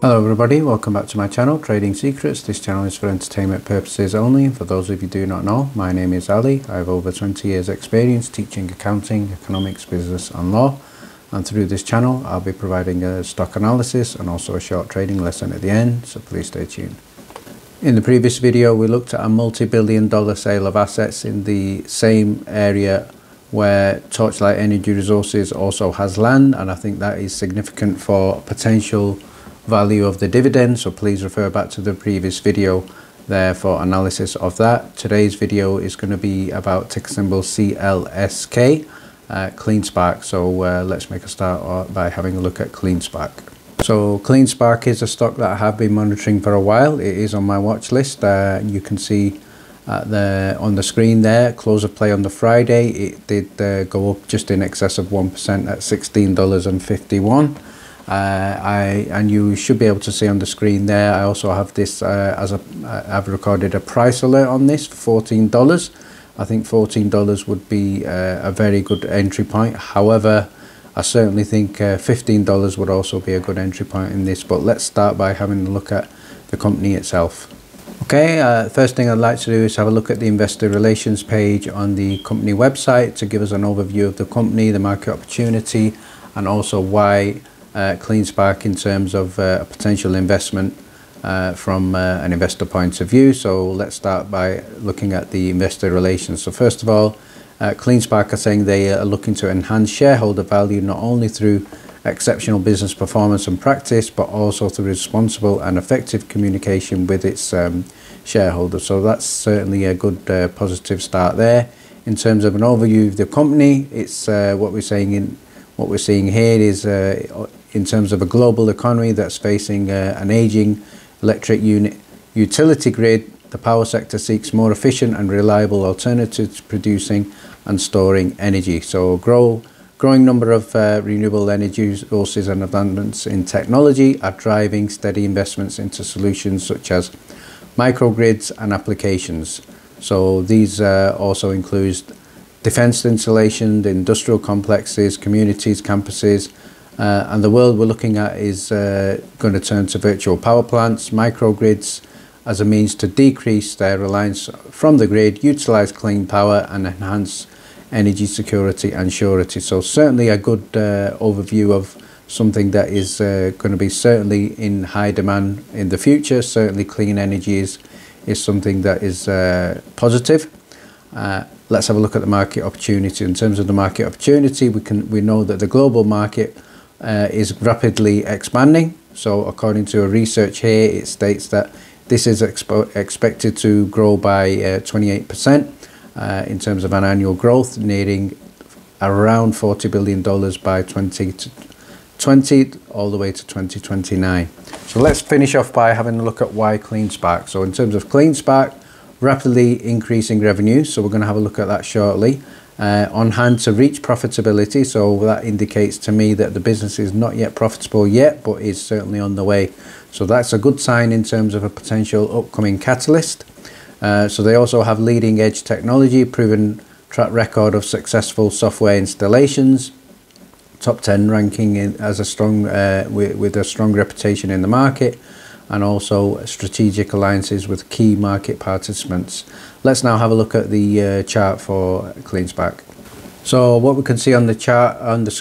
Hello everybody, welcome back to my channel, Trading Secrets. This channel is for entertainment purposes only. For those of you who do not know, my name is Ali. I have over 20 years experience teaching accounting, economics, business and law. And through this channel, I'll be providing a stock analysis and also a short trading lesson at the end, so please stay tuned. In the previous video, we looked at a multi-billion-dollar sale of assets in the same area where Torchlight Energy Resources also has land, and I think that is significant for potential value of the dividend, so please refer back to the previous video there for analysis of that. Today's video is going to be about ticker symbol CLSK Cleanspark. So let's make a start by having a look at Cleanspark. So Cleanspark is a stock that I have been monitoring for a while. It is on my watch list. You can see on the screen there, close of play on the Friday, it did go up just in excess of 1% at $16.51. And you should be able to see on the screen there, I also have this I've recorded a price alert on this for $14. I think $14 would be a very good entry point. However, I certainly think $15 would also be a good entry point in this. But let's start by having a look at the company itself. Okay, first thing I'd like to do is have a look at the investor relations page on the company website to give us an overview of the company, the market opportunity, and also why Cleanspark in terms of a potential investment from an investor point of view. So let's start by looking at the investor relations. So first of all, Cleanspark are saying they are looking to enhance shareholder value not only through exceptional business performance and practice, but also through responsible and effective communication with its shareholders. So that's certainly a good positive start there. In terms of an overview of the company, it's what we're seeing here is in terms of a global economy that's facing an aging electric utility grid, the power sector seeks more efficient and reliable alternatives to producing and storing energy. So growing number of renewable energy sources and advancements in technology are driving steady investments into solutions such as microgrids and applications. So these also include defense installation, industrial complexes, communities, campuses, and the world we're looking at is going to turn to virtual power plants, microgrids as a means to decrease their reliance from the grid, utilize clean power and enhance energy security and surety. So certainly a good overview of something that is going to be certainly in high demand in the future. Certainly clean energy is something that is positive. Let's have a look at the market opportunity. In terms of the market opportunity, we know that the global market is rapidly expanding. So according to a research here, it states that this is expected to grow by 28% in terms of an annual growth, nearing around $40 billion by 2020 all the way to 2029. So let's finish off by having a look at why Cleanspark. So in terms of Cleanspark, rapidly increasing revenue, so we're going to have a look at that shortly. On hand to reach profitability, so that indicates to me that the business is not yet profitable yet, but is certainly on the way. So that's a good sign in terms of a potential upcoming catalyst. So they also have leading edge technology, proven track record of successful software installations, top 10 ranking as a strong with a strong reputation in the market, and also strategic alliances with key market participants. Let's now have a look at the chart for Cleanspark. So what we can see on the chart on the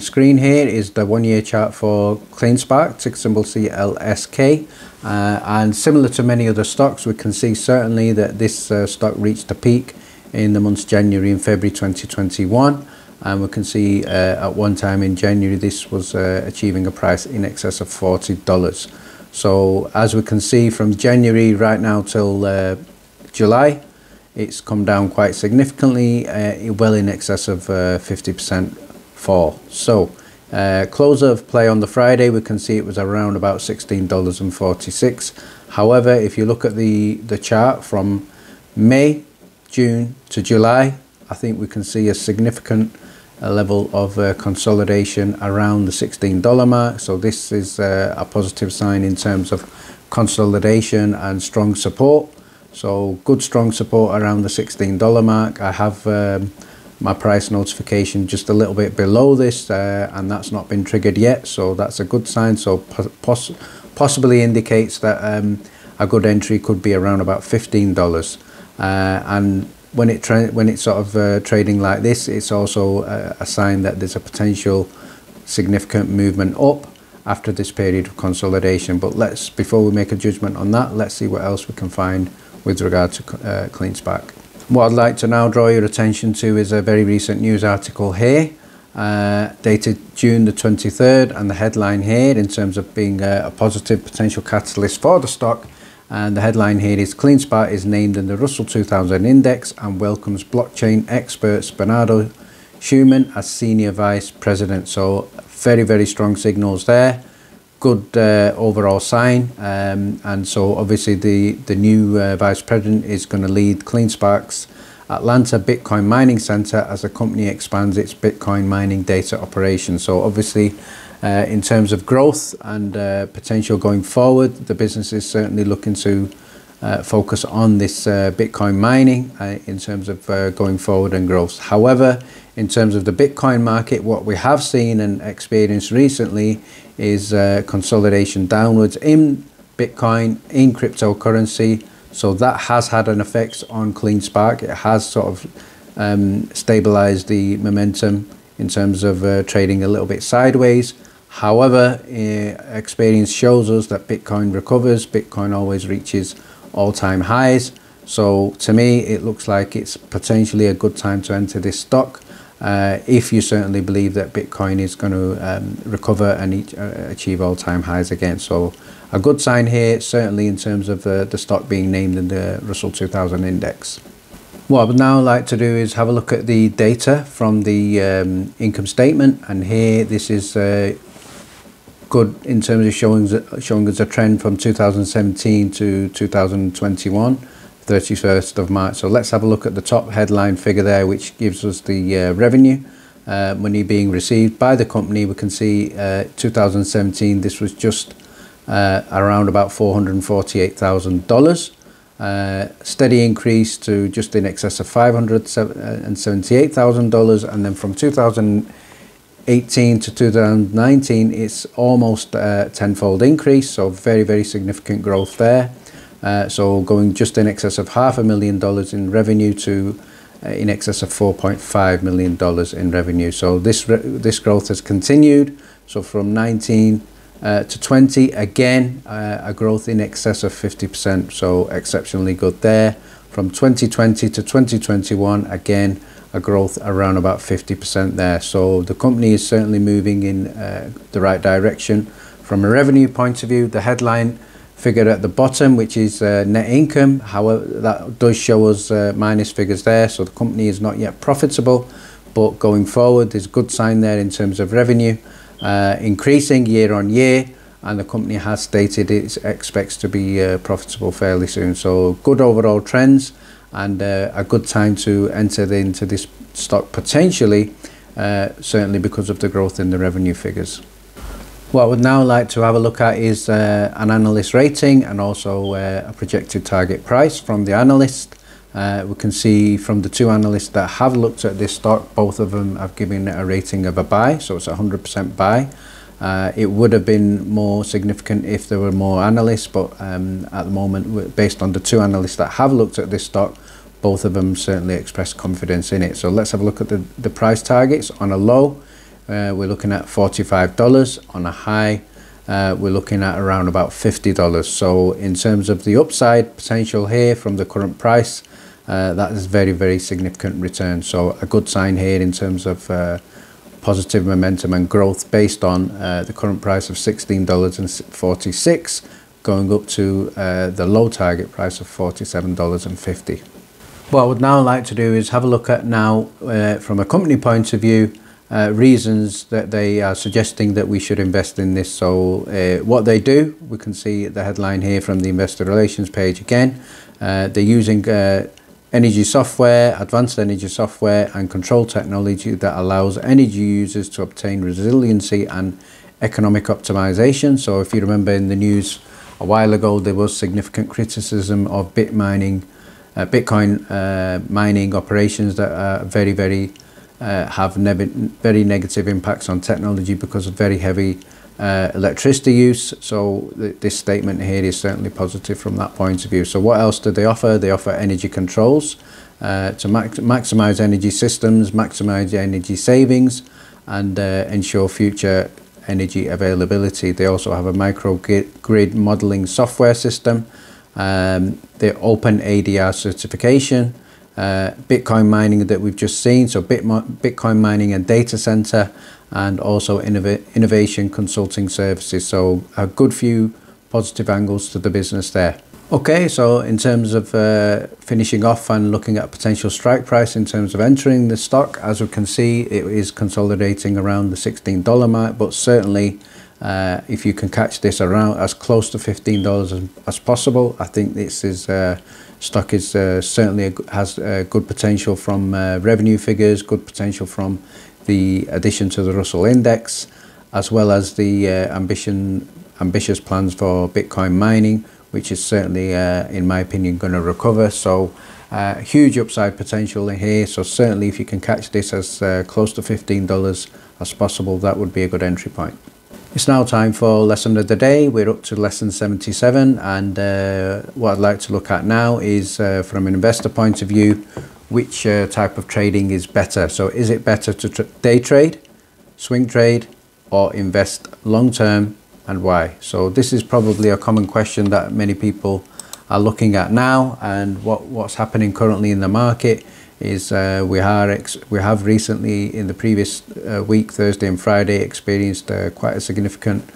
screen here is the 1 year chart for Cleanspark, ticker symbol CLSK, and similar to many other stocks, we can see certainly that this stock reached a peak in the months January and February 2021, and we can see at one time in January this was achieving a price in excess of $40. So as we can see from January right now till July, it's come down quite significantly, well in excess of 50% fall. So close of play on the Friday, we can see it was around about $16.46. However, if you look at the chart from May, June to July, I think we can see a significant level of consolidation around the $16 mark. So this is a positive sign in terms of consolidation and strong support. So good strong support around the $16 mark. I have my price notification just a little bit below this, and that's not been triggered yet, so that's a good sign. So possibly indicates that a good entry could be around about $15. And when it's sort of trading like this, it's also a sign that there's a potential significant movement up after this period of consolidation. But before we make a judgment on that, let's see what else we can find with regard to Cleanspark. What I'd like to now draw your attention to is a very recent news article here, dated June the 23rd, and the headline here in terms of being a positive potential catalyst for the stock, and the headline here is Cleanspark is named in the Russell 2000 index and welcomes blockchain experts Bernardo Schumann as senior vice president. So very, very strong signals there. Good overall sign, and so obviously the new vice president is going to lead Cleanspark's Atlanta Bitcoin mining center as the company expands its Bitcoin mining data operation. So obviously in terms of growth and potential going forward, the business is certainly looking to focus on this Bitcoin mining in terms of going forward and growth. However, in terms of the Bitcoin market, what we have seen and experienced recently is consolidation downwards in Bitcoin, in cryptocurrency. So that has had an effect on Cleanspark. It has sort of stabilized the momentum in terms of trading a little bit sideways. However, experience shows us that Bitcoin recovers. Bitcoin always reaches all-time highs. So to me, it looks like it's potentially a good time to enter this stock if you certainly believe that Bitcoin is going to recover and achieve all-time highs again. So a good sign here, certainly in terms of the stock being named in the Russell 2000 index. What I would now like to do is have a look at the data from the income statement, and here this is good in terms of showing us a trend from 2017 to 2021, 31st of March. So let's have a look at the top headline figure there, which gives us the revenue, money being received by the company. We can see 2017, this was just around about $448,000. Steady increase to just in excess of $578,000, and then from 2018 to 2019 it's almost a tenfold increase, so very, very significant growth there. So going just in excess of $500,000 in revenue to in excess of $4.5 million in revenue. So this growth has continued. So from 19 to 20, again a growth in excess of 50%, so exceptionally good there. From 2020 to 2021, again a growth around about 50% there. So the company is certainly moving in the right direction from a revenue point of view. The headline figure at the bottom, which is net income, however, that does show us minus figures there, so the company is not yet profitable, but going forward there's a good sign there in terms of revenue increasing year on year, and the company has stated it expects to be profitable fairly soon. So good overall trends, and a good time to enter into this stock potentially, certainly because of the growth in the revenue figures. What I would now like to have a look at is an analyst rating and also a projected target price from the analyst. We can see from the two analysts that have looked at this stock, both of them have given it a rating of a buy, so it's 100% buy. It would have been more significant if there were more analysts, but at the moment, based on the two analysts that have looked at this stock, both of them certainly express confidence in it. So let's have a look at the price targets. On a low, we're looking at $45. On a high, we're looking at around about $50. So in terms of the upside potential here from the current price, that is very, very significant return. So a good sign here in terms of positive momentum and growth based on the current price of $16.46 going up to the low target price of $47.50. What I would now like to do is have a look at now from a company point of view, reasons that they are suggesting that we should invest in this. So what they do, we can see the headline here from the investor relations page again. They're using energy software, advanced energy software and control technology that allows energy users to obtain resiliency and economic optimization. So if you remember in the news a while ago, there was significant criticism of Bitcoin mining operations that are very negative impacts on technology because of very heavy electricity use. So this statement here is certainly positive from that point of view. So what else do they offer? They offer energy controls to maximize energy systems, maximize energy savings, and ensure future energy availability. They also have a microgrid modeling software system, the open ADR certification, Bitcoin mining that we've just seen, so Bitcoin mining and data center, and also innovation consulting services. So a good few positive angles to the business there. Okay, so in terms of finishing off and looking at potential strike price in terms of entering the stock, as we can see, it is consolidating around the $16 mark, but certainly if you can catch this around as close to $15 as possible, I think this is stock is certainly has good potential from revenue figures, good potential from the addition to the Russell Index, as well as the ambitious plans for Bitcoin mining, which is certainly, in my opinion, going to recover. So huge upside potential in here. So certainly if you can catch this as close to $15 as possible, that would be a good entry point. It's now time for lesson of the day. We're up to lesson 77, and what I'd like to look at now is from an investor point of view, which type of trading is better. So is it better to day trade, swing trade, or invest long term, and why? So this is probably a common question that many people are looking at now, and what's happening currently in the market is we have recently in the previous week, Thursday and Friday, experienced quite a significant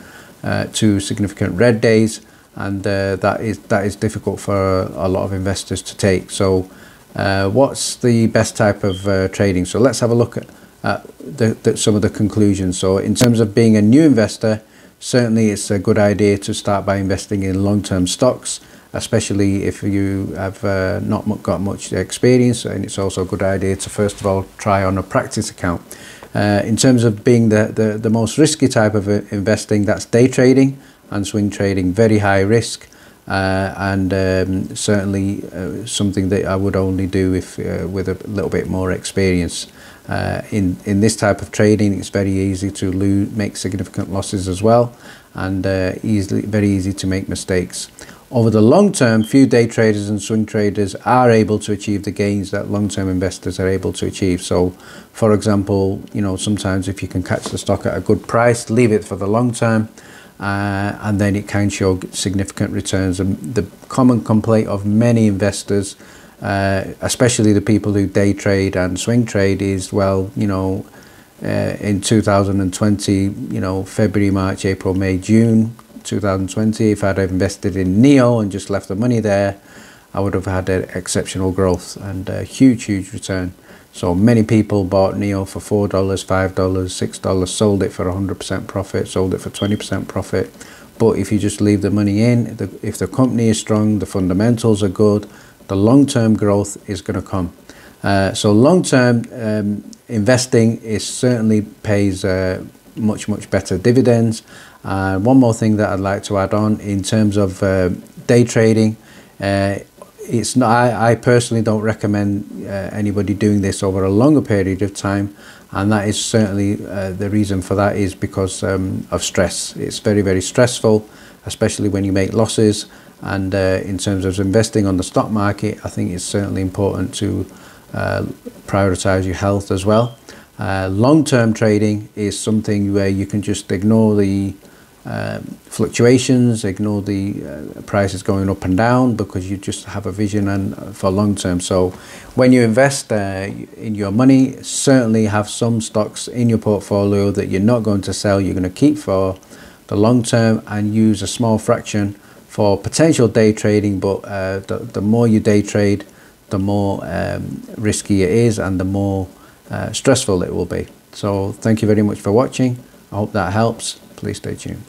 two significant red days, and that is difficult for a lot of investors to take. So what's the best type of trading? So let's have a look at some of the conclusions. So in terms of being a new investor, certainly it's a good idea to start by investing in long-term stocks, especially if you have not got much experience, and it's also a good idea to first of all try on a practice account. In terms of being the most risky type of investing, that's day trading and swing trading, very high risk, and certainly something that I would only do if with a little bit more experience. In this type of trading, it's very easy to make significant losses as well, and very easy to make mistakes. Over the long term, few day traders and swing traders are able to achieve the gains that long-term investors are able to achieve. So, for example, sometimes if you can catch the stock at a good price, leave it for the long term, and then it can show significant returns. And the common complaint of many investors, especially the people who day trade and swing trade, is, well, in 2020, February, March, April, May, June 2020, if I'd invested in NEO and just left the money there, I would have had exceptional growth and a huge return. So many people bought NEO for $4, $5, $6, sold it for 100% profit, sold it for 20% profit. But if you just leave the money in, if the company is strong, the fundamentals are good, the long-term growth is going to come. So long-term investing certainly pays much better dividends. One more thing that I'd like to add on in terms of day trading, it's not. I personally don't recommend anybody doing this over a longer period of time, and that is certainly the reason for that is because of stress. It's very stressful, especially when you make losses. And in terms of investing on the stock market, I think it's certainly important to prioritize your health as well. Long-term trading is something where you can just ignore the fluctuations, ignore the prices going up and down, because you just have a vision for long term. So when you invest in your money, certainly have some stocks in your portfolio that you're not going to sell, you're going to keep for the long term, and use a small fraction for potential day trading. But the more you day trade, the more risky it is, and the more stressful it will be. So thank you very much for watching. I hope that helps. Please stay tuned.